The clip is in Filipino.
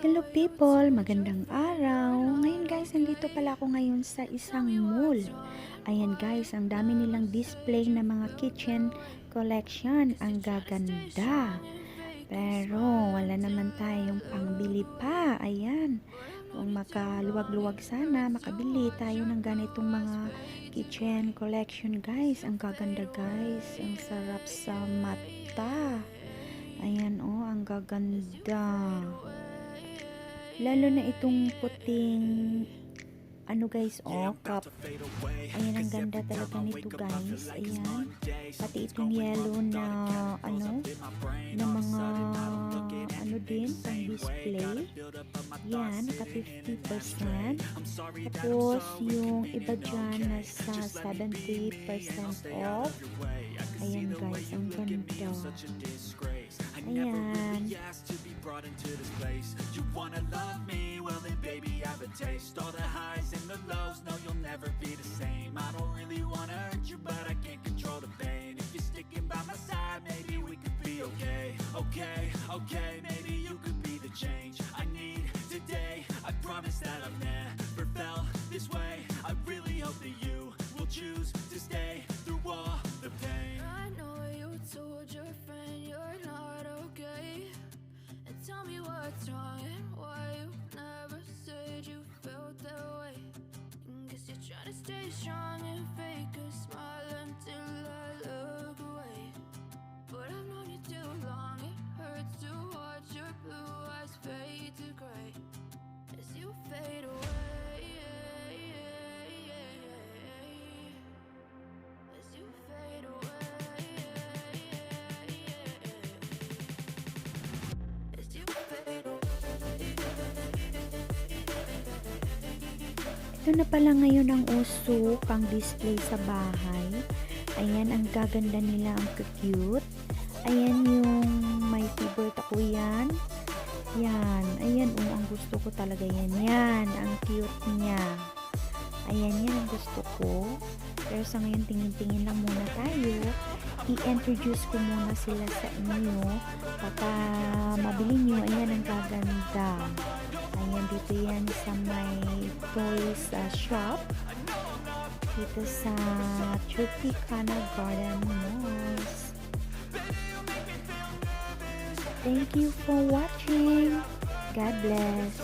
Hello people, magandang araw. Ngayon guys, nandito pala ako ngayon sa isang mall. Ayan guys, ang dami nilang display na mga kitchen collection. Ang gaganda. Pero wala naman tayong pangbili pa. Ayan. Kung makaluwag-luwag sana, makabili tayo ng ganitong mga kitchen collection guys. Ang gaganda guys. Ang sarap sa mata. Ayan oh, ang gaganda. Lalo na itong puting ano guys, oh, cup. Ayan, ang ganda talaga nito guys. Ayan. Pati itong yellow na ano, na mga ano din, pang display. Yan, naka 50%. Tapos, yung iba dyan nasa 70% off. Ayan guys, ang ganda. Ayan. Brought into this place. You wanna love me? Well then baby I have a taste. All the highs and the lows, no you'll never be the same. I don't really wanna hurt you but I can't control the pain. If you're sticking by my side, maybe we could be okay. Okay, maybe you could be the change I need today. I promise that I've never felt this way. I really hope that you will choose to stay through all the pain. I know you told your friend you're not okay. Tell me what's wrong and why you never said you felt that way. Guess you're trying to stay strong and fake a smile until I look away. But I've known you too long, it hurts to watch your blue eyes fade to gray as you fade away. As you fade away. Ito na pala ngayon ang uso pang display sa bahay. Ayan, ang gaganda nila, ang cute. Ayan yung may favorite ako yan. Yan, ayan ang gusto ko talaga yan. Yan, ang cute niya. Ayan, yan ang gusto ko. Pero sa ngayon, tingin-tingin lang muna tayo. I-introduce ko muna sila sa inyo. Baka mabili nyo, ayan ang gaganda. Ayan, dito yan sa may toys shop. Dito sa Tropicana Garden Malls. Thank you for watching. God bless.